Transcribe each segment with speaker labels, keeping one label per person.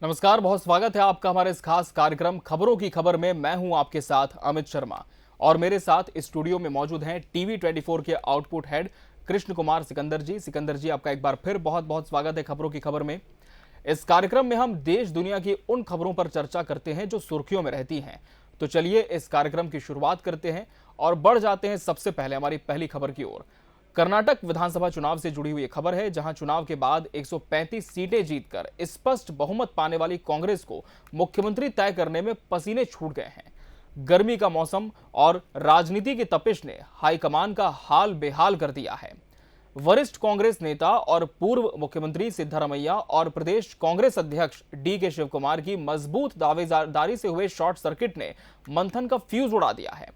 Speaker 1: नमस्कार, बहुत स्वागत है आपका हमारे इस खास कार्यक्रम खबरों की खबर में। मैं हूं आपके साथ अमित शर्मा और मेरे साथ स्टूडियो में मौजूद हैं टीवी 24 के आउटपुट हेड कृष्ण कुमार सिकंदर जी। सिकंदर जी, आपका एक बार फिर बहुत बहुत स्वागत है खबरों की खबर में। इस कार्यक्रम में हम देश दुनिया की उन खबरों पर चर्चा करते हैं जो सुर्खियों में रहती हैं। तो चलिए इस कार्यक्रम की शुरुआत करते हैं और बढ़ जाते हैं सबसे पहले हमारी पहली खबर की ओर। कर्नाटक विधानसभा चुनाव से जुड़ी हुई खबर है, जहां चुनाव के बाद 135 सीटें जीतकर स्पष्ट बहुमत पाने वाली कांग्रेस को मुख्यमंत्री तय करने में पसीने छूट गए हैं। गर्मी का मौसम और राजनीति की तपिश ने हाईकमान का हाल बेहाल कर दिया है। वरिष्ठ कांग्रेस नेता और पूर्व मुख्यमंत्री सिद्धरामैया और प्रदेश कांग्रेस अध्यक्ष डीके शिवकुमार की मजबूत दावेदारी से हुए शॉर्ट सर्किट ने मंथन का फ्यूज उड़ा दिया है।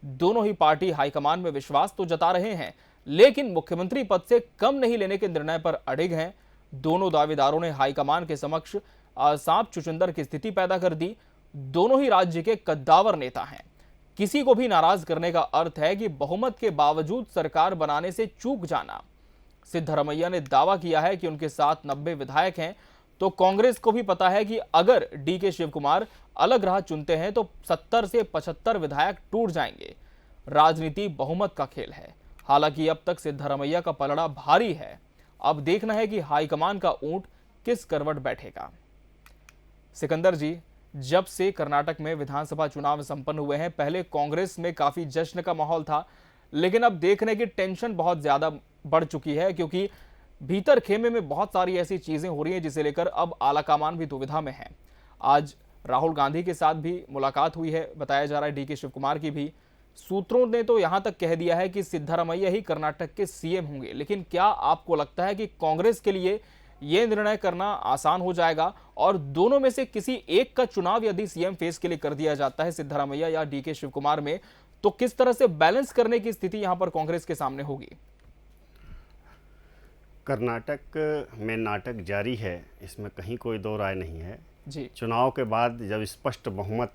Speaker 1: दोनों ही पार्टी हाईकमान में विश्वास तो जता रहे हैं, लेकिन मुख्यमंत्री पद से कम नहीं लेने के निर्णय पर अड़िग हैं। दोनों दावेदारों ने हाईकमान के समक्ष सांप चुचंदर की स्थिति पैदा कर दी। दोनों ही राज्य के कद्दावर नेता हैं। किसी को भी नाराज करने का अर्थ है कि बहुमत के बावजूद सरकार बनाने से चूक जाना। सिद्धरामैया ने दावा किया है कि उनके साथ 90 विधायक हैं, तो कांग्रेस को भी पता है कि अगर डीके शिवकुमार अलग राह चुनते हैं तो 70 से 75 विधायक टूट जाएंगे। राजनीति बहुमत का खेल है। हालांकि अब तक सिद्धरामैया का पलड़ा भारी है। अब देखना है कि हाईकमान का ऊंट किस करवट बैठेगा। सिकंदर जी, जब से कर्नाटक में विधानसभा चुनाव संपन्न हुए हैं, पहले कांग्रेस में काफी जश्न का माहौल था, लेकिन अब देखने की टेंशन बहुत ज्यादा बढ़ चुकी है, क्योंकि भीतर खेमे में बहुत सारी ऐसी चीजें हो रही हैं जिसे लेकर अब आलाकमान भी दुविधा में है। आज राहुल गांधी के साथ भी मुलाकात हुई है, बताया जा रहा है डीके शिवकुमार की भी। सूत्रों ने तो यहां तक कह दिया है कि सिद्धरामैया ही कर्नाटक के सीएम होंगे। लेकिन क्या आपको लगता है कि कांग्रेस के लिए यह निर्णय करना आसान हो जाएगा, और दोनों में से किसी एक का चुनाव यदि सीएम फेस के लिए कर दिया जाता है, सिद्धरामैया या डीके शिवकुमार में, तो किस तरह से बैलेंस करने की स्थिति यहां पर कांग्रेस के सामने होगी?
Speaker 2: कर्नाटक में नाटक जारी है, इसमें कहीं कोई दो राय नहीं है
Speaker 1: जी।
Speaker 2: चुनाव के बाद जब स्पष्ट बहुमत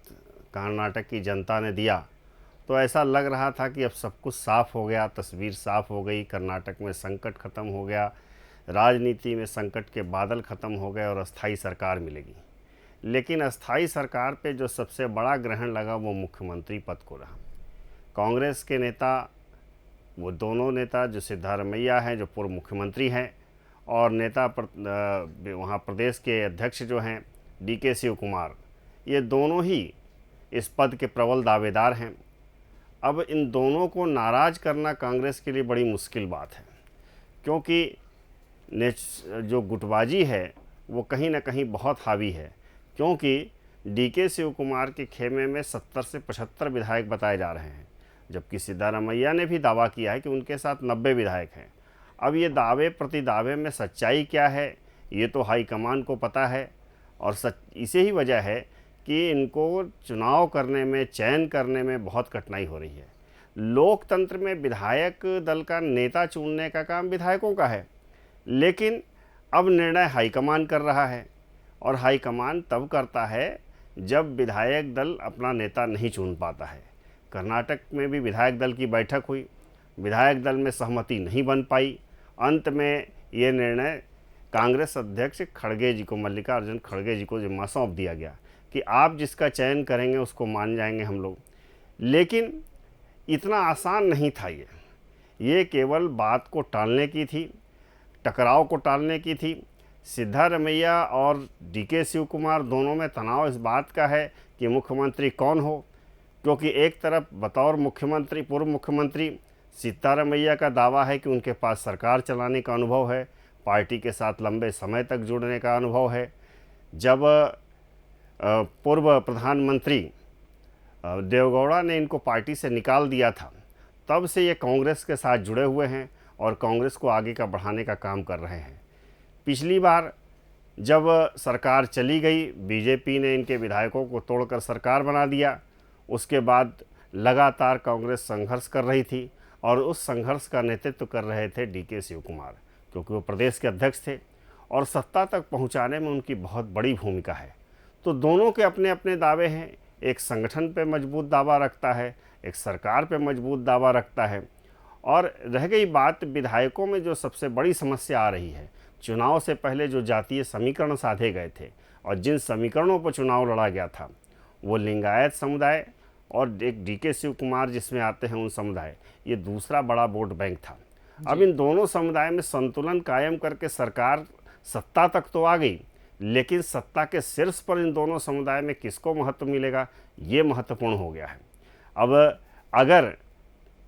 Speaker 2: कर्नाटक की जनता ने दिया तो ऐसा लग रहा था कि अब सब कुछ साफ हो गया, तस्वीर साफ हो गई, कर्नाटक में संकट खत्म हो गया, राजनीति में संकट के बादल खत्म हो गए और अस्थाई सरकार मिलेगी। लेकिन अस्थाई सरकार पे जो सबसे बड़ा ग्रहण लगा वो मुख्यमंत्री पद को रहा। कांग्रेस के नेता, वो दोनों नेता जो सिद्धरामैया हैं जो पूर्व मुख्यमंत्री हैं, और नेता वहाँ प्रदेश के अध्यक्ष जो हैं डीके शिवकुमार, ये दोनों ही इस पद के प्रबल दावेदार हैं। अब इन दोनों को नाराज़ करना कांग्रेस के लिए बड़ी मुश्किल बात है, क्योंकि जो गुटबाजी है वो कहीं ना कहीं बहुत हावी है। क्योंकि डीके शिवकुमार के खेमे में 70 से 75 विधायक बताए जा रहे हैं, जबकि सिद्धरामैया ने भी दावा किया है कि उनके साथ 90 विधायक हैं। अब ये दावे प्रति दावे में सच्चाई क्या है ये तो हाईकमान को पता है, और इसे ही वजह है कि इनको चुनाव करने में, चयन करने में बहुत कठिनाई हो रही है। लोकतंत्र में विधायक दल का नेता चुनने का काम विधायकों का है, लेकिन अब निर्णय हाईकमान कर रहा है, और हाईकमान तब करता है जब विधायक दल अपना नेता नहीं चुन पाता है। कर्नाटक में भी विधायक दल की बैठक हुई, विधायक दल में सहमति नहीं बन पाई। अंत में ये निर्णय कांग्रेस अध्यक्ष खड़गे जी को, मल्लिकार्जुन खड़गे जी को जिम्मा सौंप दिया गया कि आप जिसका चयन करेंगे उसको मान जाएंगे हम लोग। लेकिन इतना आसान नहीं था ये केवल बात को टालने की थी, टकराव को टालने की थी। सिद्धरामैया और डीके शिवकुमार दोनों में तनाव इस बात का है कि मुख्यमंत्री कौन हो, क्योंकि एक तरफ बतौर मुख्यमंत्री, पूर्व मुख्यमंत्री सिद्धरामैया का दावा है कि उनके पास सरकार चलाने का अनुभव है, पार्टी के साथ लंबे समय तक जुड़ने का अनुभव है। जब पूर्व प्रधानमंत्री देवेगौड़ा ने इनको पार्टी से निकाल दिया था, तब से ये कांग्रेस के साथ जुड़े हुए हैं और कांग्रेस को आगे का बढ़ाने का काम कर रहे हैं। पिछली बार जब सरकार चली गई, बीजेपी ने इनके विधायकों को तोड़कर सरकार बना दिया। उसके बाद लगातार कांग्रेस संघर्ष कर रही थी, और उस संघर्ष का नेतृत्व कर रहे थे डीके शिवकुमार, क्योंकि वो प्रदेश के अध्यक्ष थे और सत्ता तक पहुंचाने में उनकी बहुत बड़ी भूमिका है। तो दोनों के अपने अपने दावे हैं। एक संगठन पे मजबूत दावा रखता है, एक सरकार पे मजबूत दावा रखता है। और रह गई बात विधायकों में, जो सबसे बड़ी समस्या आ रही है चुनाव से पहले जो जातीय समीकरण साधे गए थे और जिन समीकरणों पर चुनाव लड़ा गया था, वो लिंगायत समुदाय और एक डीके शिव कुमार जिसमें आते हैं उन समुदाय, ये दूसरा बड़ा वोट बैंक था। अब इन दोनों समुदाय में संतुलन कायम करके सरकार सत्ता तक तो आ गई, लेकिन सत्ता के शीर्ष पर इन दोनों समुदाय में किसको महत्व मिलेगा, ये महत्वपूर्ण हो गया है। अब अगर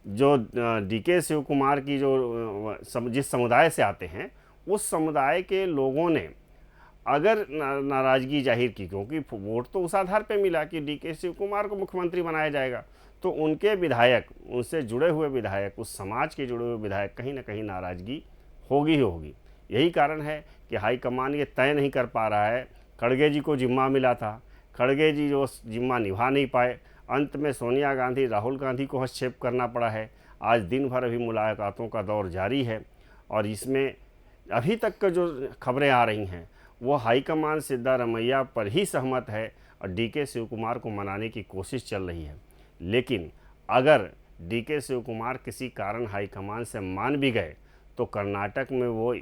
Speaker 2: जो डीके शिव कुमार की जो जिस समुदाय से आते हैं, उस समुदाय के लोगों ने अगर नाराज़गी जाहिर की, क्योंकि वोट तो उस आधार पर मिला कि डीके शिव कुमार को मुख्यमंत्री बनाया जाएगा, तो उनके विधायक, उनसे जुड़े हुए विधायक, उस समाज के जुड़े हुए विधायक कहीं ना कहीं नाराज़गी होगी ही होगी। यही कारण है कि हाईकमान ये तय नहीं कर पा रहा है। खड़गे जी को जिम्मा मिला था, खड़गे जी जो जिम्मा निभा नहीं पाए, अंत में सोनिया गांधी, राहुल गांधी को हस्तक्षेप करना पड़ा है। आज दिन भर अभी मुलाकातों का दौर जारी है और इसमें अभी तक का जो खबरें आ रही हैं वो हाईकमान सिद्धारमैया पर ही सहमत है और डीके शिव कुमार को मनाने की कोशिश चल रही है। लेकिन अगर डीके शिव कुमार किसी कारण हाईकमान से मान भी गए तो कर्नाटक में वो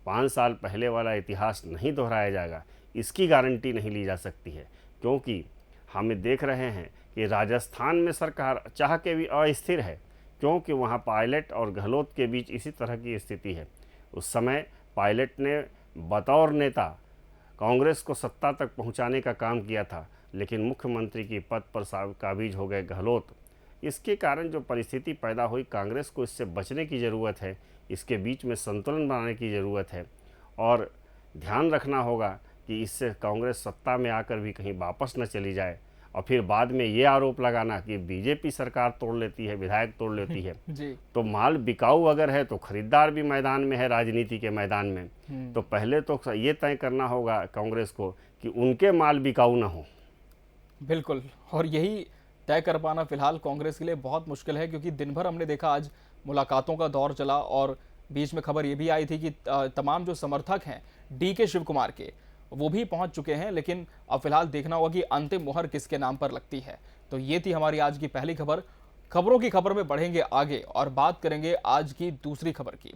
Speaker 2: 5 साल पहले वाला इतिहास नहीं दोहराया जाएगा, इसकी गारंटी नहीं ली जा सकती है। क्योंकि हमें देख रहे हैं कि राजस्थान में सरकार चाह के भी अस्थिर है, क्योंकि वहाँ पायलट और गहलोत के बीच इसी तरह की स्थिति है। उस समय पायलट ने बतौर नेता कांग्रेस को सत्ता तक पहुंचाने का काम किया था, लेकिन मुख्यमंत्री की पद पर काबिज हो गए गहलोत। इसके कारण जो परिस्थिति पैदा हुई, कांग्रेस को इससे बचने की ज़रूरत है, इसके बीच में संतुलन बनाने की ज़रूरत है और ध्यान रखना होगा कि इससे कांग्रेस सत्ता में आकर भी कहीं वापस न चली जाए और फिर बाद में ये आरोप लगाना कि बीजेपी सरकार तोड़ लेती है, विधायक तोड़ लेती है।
Speaker 1: जी।
Speaker 2: तो माल बिकाऊ अगर है तो खरीदार भी मैदान में है, राजनीति के मैदान में। तो पहले तो ये तय करना होगा कांग्रेस को कि उनके माल बिकाऊ ना हो।
Speaker 1: बिल्कुल, और यही तय कर पाना फिलहाल कांग्रेस के लिए बहुत मुश्किल है, क्योंकि दिन भर हमने देखा आज मुलाकातों का दौर चला और बीच में खबर ये भी आई थी कि तमाम जो समर्थक हैं डीके शिव कुमार के, वो भी पहुंच चुके हैं। लेकिन अब फिलहाल देखना होगा कि अंतिम मुहर किसके नाम पर लगती है। तो ये थी हमारी आज की पहली खबर। खबरों की खबर में बढ़ेंगे आगे और बात करेंगे आज की दूसरी खबर की।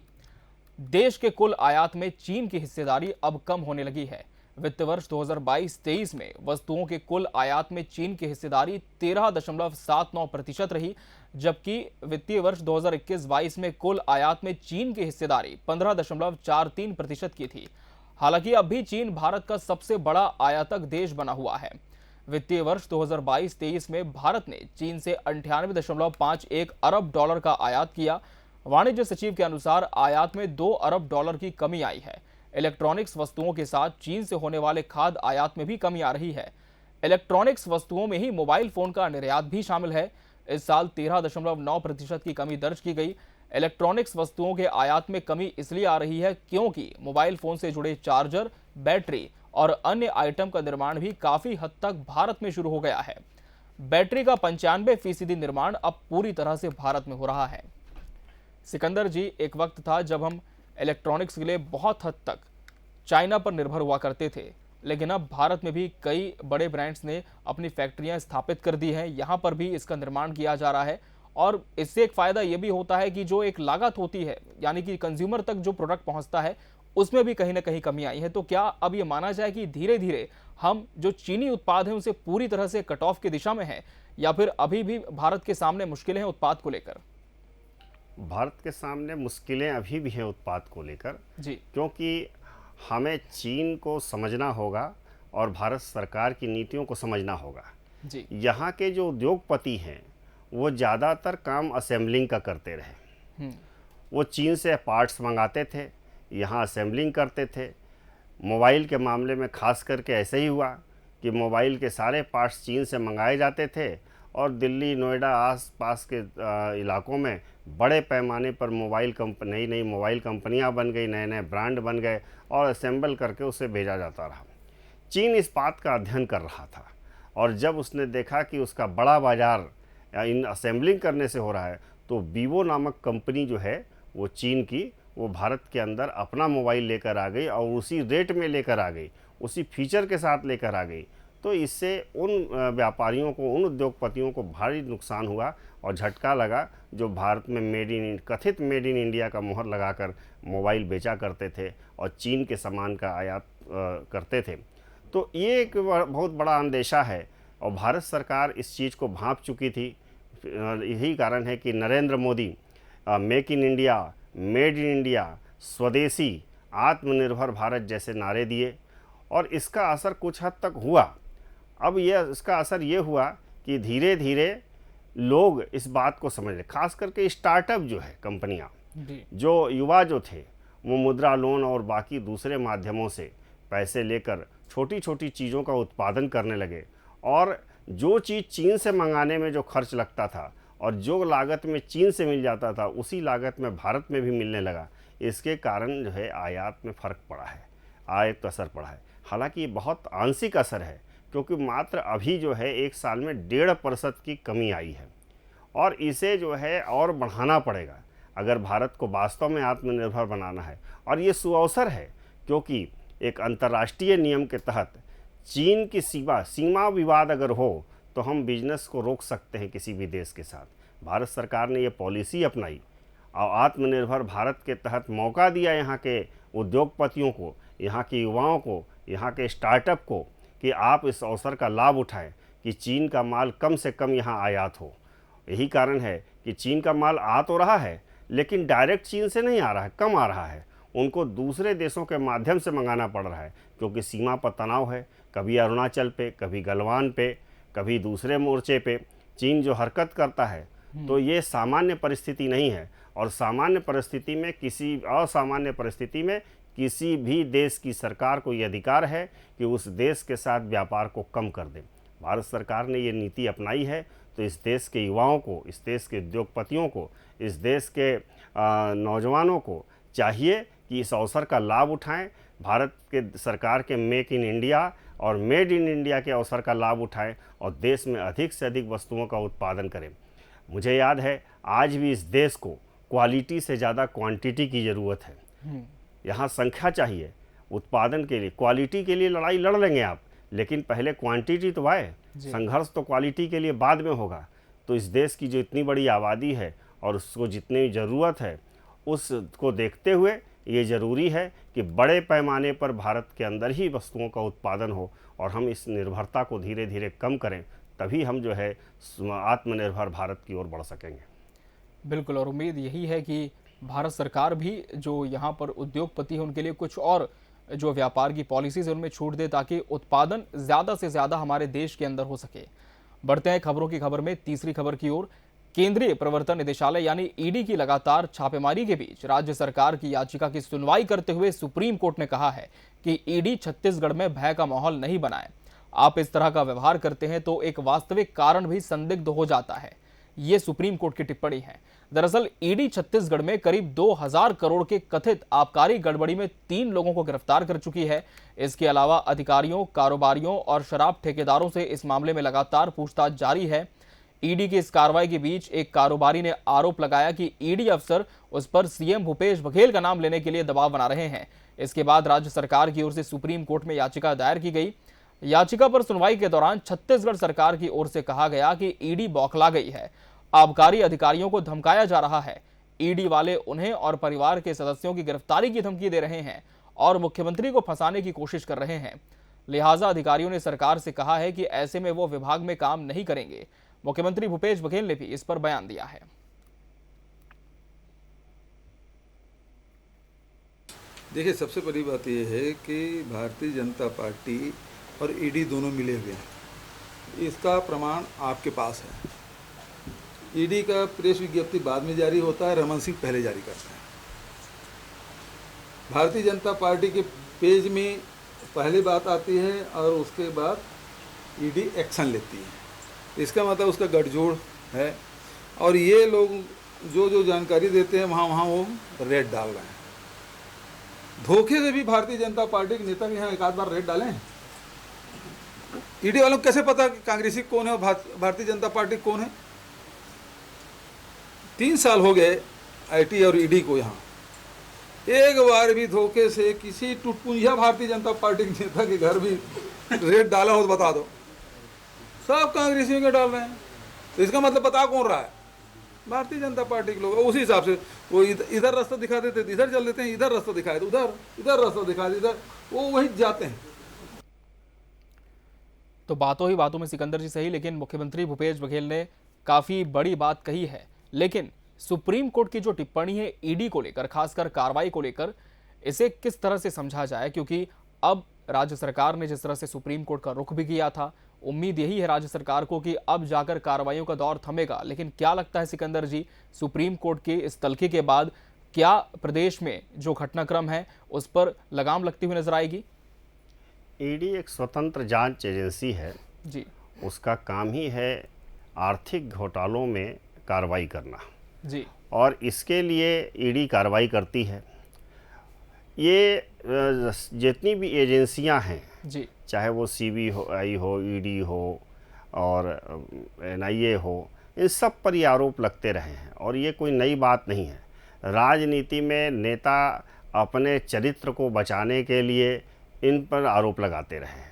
Speaker 1: देश के कुल आयात में चीन की हिस्सेदारी अब कम होने लगी है। वित्त वर्ष 2022-23 में वस्तुओं के कुल आयात में चीन की हिस्सेदारी 13.79% रही, जबकि वित्तीय वर्ष 2021-22 में कुल आयात में चीन की हिस्सेदारी 15.43% की थी। हालांकि अब भी चीन भारत का सबसे बड़ा आयातक देश बना हुआ है। वित्तीय वर्ष 2022-23 में भारत ने चीन से 98.51 अरब डॉलर का आयात किया। वाणिज्य सचिव के अनुसार आयात में 2 अरब डॉलर की कमी आई है। इलेक्ट्रॉनिक्स वस्तुओं के साथ चीन से होने वाले खाद्य आयात में भी कमी आ रही है। इलेक्ट्रॉनिक्स वस्तुओं में ही मोबाइल फोन का निर्यात भी शामिल है। इस साल 13.9% की कमी दर्ज की गई। इलेक्ट्रॉनिक्स वस्तुओं के आयात में कमी इसलिए आ रही है क्योंकि मोबाइल फोन से जुड़े चार्जर, बैटरी और अन्य आइटम का निर्माण भी काफी हद तक भारत में शुरू हो गया है। बैटरी का 95% निर्माण अब पूरी तरह से भारत में हो रहा है। सिकंदर जी, एक वक्त था जब हम इलेक्ट्रॉनिक्स के लिए बहुत हद तक चाइना पर निर्भर हुआ करते थे, लेकिन अब भारत में भी कई बड़े ब्रांड्स ने अपनी फैक्ट्रियां स्थापित कर दी हैं। यहाँ पर भी इसका निर्माण किया जा रहा है और इससे एक फ़ायदा ये भी होता है कि जो एक लागत होती है, यानी कि कंज्यूमर तक जो प्रोडक्ट पहुँचता है, उसमें भी कहीं ना कहीं कमी आई है। तो क्या अब ये माना जाए कि धीरे धीरे हम जो चीनी उत्पाद हैं उसे पूरी तरह से कट ऑफ की दिशा में हैं, या फिर अभी भी भारत के सामने मुश्किलें हैं उत्पाद को लेकर?
Speaker 2: भारत के सामने मुश्किलें अभी भी हैं उत्पाद को लेकर
Speaker 1: जी,
Speaker 2: क्योंकि हमें चीन को समझना होगा और भारत सरकार की नीतियों को समझना होगा।
Speaker 1: जी,
Speaker 2: यहाँ के जो उद्योगपति हैं वो ज़्यादातर काम असेंबलिंग का करते रहे। वो चीन से पार्ट्स मंगाते थे, यहाँ असेंबलिंग करते थे। मोबाइल के मामले में खास करके ऐसे ही हुआ कि मोबाइल के सारे पार्ट्स चीन से मंगाए जाते थे और दिल्ली, नोएडा आस पास के इलाकों में बड़े पैमाने पर नई नई मोबाइल कंपनियां बन गई, नए नए ब्रांड बन गए और असेंबल करके उसे भेजा जाता रहा। चीन इस बात का अध्ययन कर रहा था और जब उसने देखा कि उसका बड़ा बाजार इन असेंबलिंग करने से हो रहा है, तो वीवो नामक कंपनी जो है वो चीन की, वो भारत के अंदर अपना मोबाइल लेकर आ गई और उसी रेट में लेकर आ गई, उसी फीचर के साथ लेकर आ गई। तो इससे उन व्यापारियों को, उन उद्योगपतियों को भारी नुकसान हुआ और झटका लगा जो भारत में कथित मेड इन इंडिया का मुहर लगाकर मोबाइल बेचा करते थे और चीन के सामान का आयात करते थे। तो ये एक बहुत बड़ा अंदेशा है और भारत सरकार इस चीज़ को भांप चुकी थी। यही कारण है कि Narendra Modi make in India, made in India, स्वदेशी, आत्मनिर्भर भारत जैसे नारे दिए और इसका असर कुछ हद तक हुआ। अब इसका असर ये हुआ कि धीरे धीरे लोग इस बात को समझ रहे, खास करके स्टार्टअप जो है कंपनियां, जो युवा जो थे वो मुद्रा लोन और बाकी दूसरे माध्यमों से पैसे लेकर छोटी छोटी चीज़ों का उत्पादन करने लगे और जो चीज़ चीन से मंगाने में जो खर्च लगता था और जो लागत में चीन से मिल जाता था उसी लागत में भारत में भी मिलने लगा। इसके कारण जो है आयात में फ़र्क पड़ा है, आयात का असर पड़ा है। हालांकि ये बहुत आंशिक असर है क्योंकि मात्र अभी जो है 1 साल में 1.5% की कमी आई है और इसे जो है और बढ़ाना पड़ेगा अगर भारत को वास्तव में आत्मनिर्भर बनाना है। और ये सुअवसर है क्योंकि एक अंतर्राष्ट्रीय नियम के तहत चीन की सीमा विवाद अगर हो तो हम बिजनेस को रोक सकते हैं किसी भी देश के साथ। भारत सरकार ने ये पॉलिसी अपनाई और आत्मनिर्भर भारत के तहत मौका दिया यहाँ के उद्योगपतियों को, यहाँ के युवाओं को, यहाँ के स्टार्टअप को कि आप इस अवसर का लाभ उठाएं कि चीन का माल कम से कम यहाँ आयात हो। यही कारण है कि चीन का माल आ तो रहा है लेकिन डायरेक्ट चीन से नहीं आ रहा है, कम आ रहा है, उनको दूसरे देशों के माध्यम से मंगाना पड़ रहा है क्योंकि सीमा पर तनाव है। कभी अरुणाचल पे, कभी गलवान पे, कभी दूसरे मोर्चे पे चीन जो हरकत करता है तो ये सामान्य परिस्थिति नहीं है और सामान्य परिस्थिति में असामान्य परिस्थिति में किसी भी देश की सरकार को ये अधिकार है कि उस देश के साथ व्यापार को कम कर दे। भारत सरकार ने ये नीति अपनाई है तो इस देश के युवाओं को, इस देश के उद्योगपतियों को, इस देश के नौजवानों को चाहिए कि इस अवसर का लाभ उठाएं, भारत के सरकार के मेक इन इंडिया और मेड इन इंडिया के अवसर का लाभ उठाएं और देश में अधिक से अधिक वस्तुओं का उत्पादन करें। मुझे याद है आज भी इस देश को क्वालिटी से ज़्यादा क्वांटिटी की ज़रूरत है। यहाँ संख्या चाहिए उत्पादन के लिए, क्वालिटी के लिए लड़ाई लड़ लेंगे आप, लेकिन पहले क्वांटिटी तो आए। संघर्ष तो क्वालिटी के लिए बाद में होगा। तो इस देश की जो इतनी बड़ी आबादी है और उसको जितनी ज़रूरत है उसको देखते हुए ये ज़रूरी है कि बड़े पैमाने पर भारत के अंदर ही वस्तुओं का उत्पादन हो और हम इस निर्भरता को धीरे धीरे कम करें, तभी हम जो है आत्मनिर्भर भारत की ओर बढ़ सकेंगे।
Speaker 1: बिल्कुल, और उम्मीद यही है कि भारत सरकार भी जो यहाँ पर उद्योगपति हैं उनके लिए कुछ और जो व्यापार की पॉलिसीज है उनमें छूट दे ताकि उत्पादन ज़्यादा से ज़्यादा हमारे देश के अंदर हो सके। बढ़ते हैं खबरों की खबर में तीसरी खबर की ओर। केंद्रीय प्रवर्तन निदेशालय यानी ईडी की लगातार छापेमारी के बीच राज्य सरकार की याचिका की सुनवाई करते हुए सुप्रीम कोर्ट ने कहा है कि ईडी छत्तीसगढ़ में भय का माहौल नहीं बनाए। आप इस तरह का व्यवहार करते हैं तो एक वास्तविक कारण भी संदिग्ध हो जाता है। ये सुप्रीम कोर्ट की टिप्पणी है। दरअसल ईडी छत्तीसगढ़ में करीब 2000 करोड़ के कथित आबकारी गड़बड़ी में 3 लोगों को गिरफ्तार कर चुकी है। इसके अलावा अधिकारियों, कारोबारियों और शराब ठेकेदारों से इस मामले में लगातार पूछताछ जारी है। ईडी की इस कार्रवाई के बीच एक कारोबारी ने आरोप लगाया कि ईडी अफसर उस पर सीएम भूपेश बघेल का नाम लेने के लिए दबाव बना रहे हैं। इसके बाद राज्य सरकार की ओर से सुप्रीम कोर्ट में याचिका दायर की गई। याचिका पर सुनवाई के दौरान छत्तीसगढ़ सरकार की ओर से कहा गया कि ईडी बौखला गई है, आबकारी अधिकारियों को धमकाया जा रहा है। ईडी वाले उन्हें और परिवार के सदस्यों की गिरफ्तारी की धमकी दे रहे हैं और मुख्यमंत्री को फंसाने की कोशिश कर रहे हैं। लिहाजा अधिकारियों ने सरकार से कहा है कि ऐसे में वो विभाग में काम नहीं करेंगे। मुख्यमंत्री भूपेश बघेल ने भी इस पर बयान दिया है।
Speaker 3: देखिए, सबसे बड़ी बात यह है कि भारतीय जनता पार्टी और ईडी दोनों मिले हुए हैं। इसका प्रमाण आपके पास है। ईडी का प्रेस विज्ञप्ति बाद में जारी होता है, रमन सिंह पहले जारी करता है। भारतीय जनता पार्टी के पेज में पहले बात आती है और उसके बाद ईडी एक्शन लेती है। इसका मतलब उसका गठजोड़ है और ये लोग जो जो जानकारी देते हैं वहाँ वहाँ वो रेड डाल रहे हैं। धोखे से भी भारतीय जनता पार्टी के नेता के यहाँ एक आध बार रेड डालें। ईडी वालों को कैसे पता कि कांग्रेसी कौन है और भारतीय जनता पार्टी कौन है? 3 साल हो गए आईटी और ईडी को यहाँ। एक बार भी धोखे से किसी टुटपुंजिया भारतीय जनता पार्टी के नेता के घर भी रेट डाला हो तो बता दो। सब कांग्रेसियों के डाल रहे हैं, तो इसका मतलब बता कौन रहा है? भारतीय जनता पार्टी के लोग। उसी हिसाब से वो इधर रास्ता दिखा देते तो इधर चल देते हैं, इधर रास्ता दिखाए तो उधर, इधर रास्ता दिखा दे इधर, वो वहीं जाते हैं।
Speaker 1: तो बातों ही बातों में सिकंदर जी सही, लेकिन मुख्यमंत्री भूपेश बघेल ने काफी बड़ी बात कही है। लेकिन सुप्रीम कोर्ट की जो टिप्पणी है ईडी को लेकर, खासकर कार्रवाई को लेकर, इसे किस तरह से समझा जाए? क्योंकि अब राज्य सरकार ने जिस तरह से सुप्रीम कोर्ट का रुख भी किया था, उम्मीद यही है राज्य सरकार को कि अब जाकर कार्रवाइयों का दौर थमेगा। लेकिन क्या लगता है सिकंदर जी, सुप्रीम कोर्ट के इस तलखे के बाद क्या प्रदेश में जो घटनाक्रम है उस पर लगाम लगती हुई नजर आएगी?
Speaker 2: ईडी एक स्वतंत्र जांच एजेंसी है
Speaker 1: जी
Speaker 2: उसका काम ही है आर्थिक घोटालों में कार्रवाई करना,
Speaker 1: जी
Speaker 2: और इसके लिए ईडी कार्रवाई करती है। ये जितनी भी एजेंसियां हैं,
Speaker 1: जी
Speaker 2: चाहे वो सीबीआई हो, ईडी हो और एनआईए हो, इन सब पर ये आरोप लगते रहे हैं और ये कोई नई बात नहीं है। राजनीति में नेता अपने चरित्र को बचाने के लिए इन पर आरोप लगाते रहे हैं।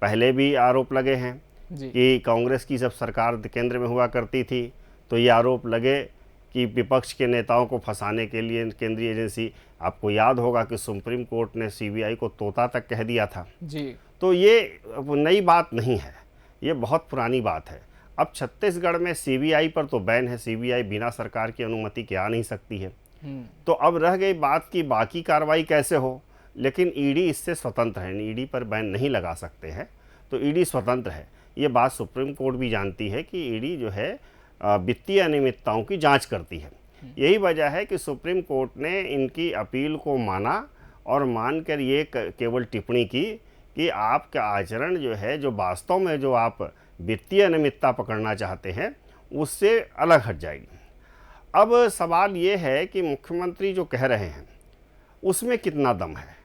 Speaker 2: पहले भी आरोप लगे हैं
Speaker 1: जी
Speaker 2: कि कांग्रेस की जब सरकार केंद्र में हुआ करती थी तो ये आरोप लगे कि विपक्ष के नेताओं को फंसाने के लिए केंद्रीय एजेंसी, आपको याद होगा कि सुप्रीम कोर्ट ने सीबीआई को तोता तक कह दिया था।
Speaker 1: जी
Speaker 2: तो ये नई बात नहीं है, ये बहुत पुरानी बात है। अब छत्तीसगढ़ में सीबीआई पर तो बैन है, सीबीआई बिना सरकार की अनुमति के आ नहीं सकती है। तो अब रह गई बात की बाकी कार्रवाई कैसे हो, लेकिन ईडी इससे स्वतंत्र है, ईडी पर बैन नहीं लगा सकते हैं, तो ईडी स्वतंत्र है। ये बात सुप्रीम कोर्ट भी जानती है कि ईडी जो है वित्तीय अनियमितताओं की जांच करती है। यही वजह है कि सुप्रीम कोर्ट ने इनकी अपील को माना और मानकर ये केवल टिप्पणी की कि आपका आचरण जो है, जो वास्तव में जो आप वित्तीय अनियमितता पकड़ना चाहते हैं, उससे अलग हट जाएगी। अब सवाल ये है कि मुख्यमंत्री जो कह रहे हैं उसमें कितना दम है।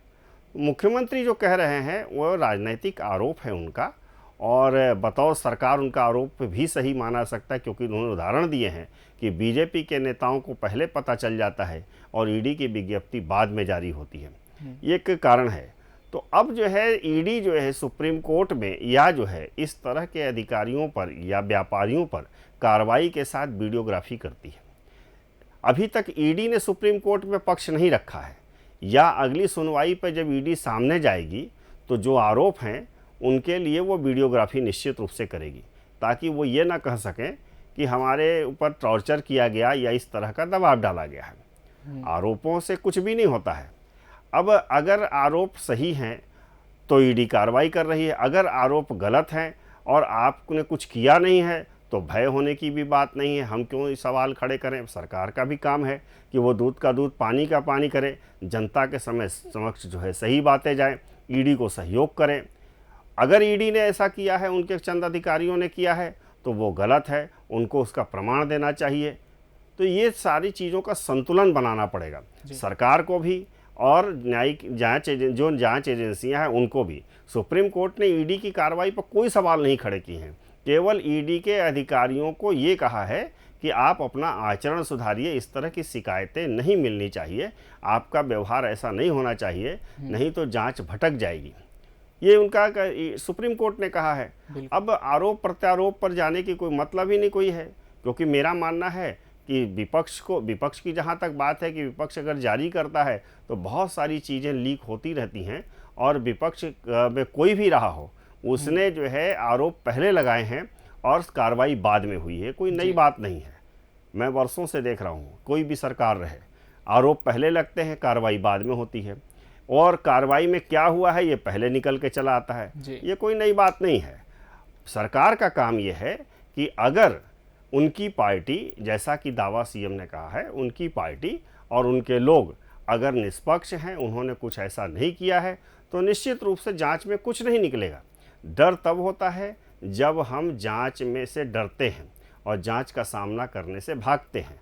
Speaker 2: मुख्यमंत्री जो कह रहे हैं वो राजनीतिक आरोप है उनका, और बतौर सरकार उनका आरोप भी सही माना सकता है, क्योंकि उन्होंने उदाहरण दिए हैं कि बीजेपी के नेताओं को पहले पता चल जाता है और ईडी की विज्ञप्ति बाद में जारी होती है। ये एक कारण है। तो अब जो है ईडी जो है सुप्रीम कोर्ट में या जो है इस तरह के अधिकारियों पर या व्यापारियों पर कार्रवाई के साथ वीडियोग्राफी करती है। अभी तक ईडी ने सुप्रीम कोर्ट में पक्ष नहीं रखा है, या अगली सुनवाई पर जब ईडी सामने जाएगी तो जो आरोप हैं उनके लिए वो वीडियोग्राफी निश्चित रूप से करेगी, ताकि वो ये ना कह सकें कि हमारे ऊपर टॉर्चर किया गया या इस तरह का दबाव डाला गया है। आरोपों से कुछ भी नहीं होता है। अब अगर आरोप सही हैं तो ईडी कार्रवाई कर रही है, अगर आरोप गलत हैं और आपने कुछ किया नहीं है तो भय होने की भी बात नहीं है। हम क्यों सवाल खड़े करें? सरकार का भी काम है कि वो दूध का दूध पानी का पानी करे, जनता के समक्ष जो है सही बातें जाएं, ईडी को सहयोग करें। अगर ईडी ने ऐसा किया है, उनके चंद अधिकारियों ने किया है, तो वो गलत है, उनको उसका प्रमाण देना चाहिए। तो ये सारी चीज़ों का संतुलन बनाना पड़ेगा सरकार को भी और न्यायिक जांच एजेंसियां हैं उनको भी। सुप्रीम कोर्ट ने ईडी की कार्रवाई पर कोई सवाल नहीं खड़े किए हैं, केवल ईडी के अधिकारियों को ये कहा है कि आप अपना आचरण सुधारिए, इस तरह की शिकायतें नहीं मिलनी चाहिए, आपका व्यवहार ऐसा नहीं होना चाहिए, नहीं तो जांच भटक जाएगी। ये उनका सुप्रीम कोर्ट ने कहा है। अब आरोप प्रत्यारोप पर जाने की कोई मतलब ही नहीं कोई है, क्योंकि मेरा मानना है कि विपक्ष की जहाँ तक बात है कि विपक्ष अगर जारी करता है तो बहुत सारी चीज़ें लीक होती रहती हैं, और विपक्ष में कोई भी रहा हो उसने जो है आरोप पहले लगाए हैं और कार्रवाई बाद में हुई है, कोई नई बात नहीं है। मैं वर्षों से देख रहा हूँ, कोई भी सरकार रहे, आरोप पहले लगते हैं, कार्रवाई बाद में होती है, और कार्रवाई में क्या हुआ है ये पहले निकल के चला आता है। ये कोई नई बात नहीं है। सरकार का काम ये है कि अगर उनकी पार्टी, जैसा कि दावा सीएम ने कहा है, उनकी पार्टी और उनके लोग अगर निष्पक्ष हैं, उन्होंने कुछ ऐसा नहीं किया है, तो निश्चित रूप से जांच में कुछ नहीं निकलेगा। डर तब होता है जब हम जांच में से डरते हैं और जांच का सामना करने से भागते हैं,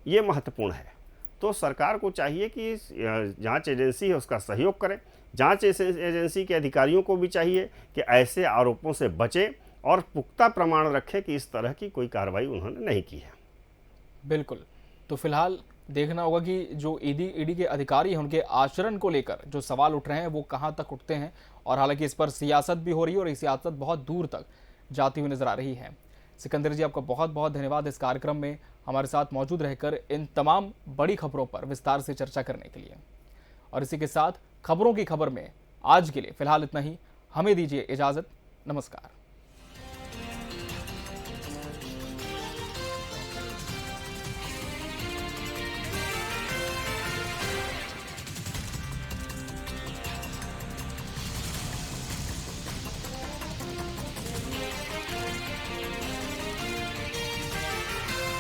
Speaker 2: ये महत्वपूर्ण है। तो सरकार को चाहिए कि जांच एजेंसी है उसका सहयोग करें, जांच एजेंसी के अधिकारियों को भी चाहिए कि ऐसे आरोपों से बचें और पुख्ता प्रमाण रखें कि इस तरह की कोई कार्रवाई उन्होंने नहीं की है।
Speaker 1: बिल्कुल। तो फिलहाल देखना होगा कि जो ईडी के अधिकारी हैं उनके आचरण को लेकर जो सवाल उठ रहे हैं वो कहां तक उठते हैं। और हालांकि इस पर सियासत भी हो रही है और ये सियासत बहुत दूर तक जाती हुई नजर आ रही है। सिकंदर जी, आपका बहुत बहुत धन्यवाद इस कार्यक्रम में हमारे साथ मौजूद रहकर इन तमाम बड़ी खबरों पर विस्तार से चर्चा करने के लिए। और इसी के साथ खबरों की खबर में आज के लिए फिलहाल इतना ही। हमें दीजिए इजाजत। नमस्कार।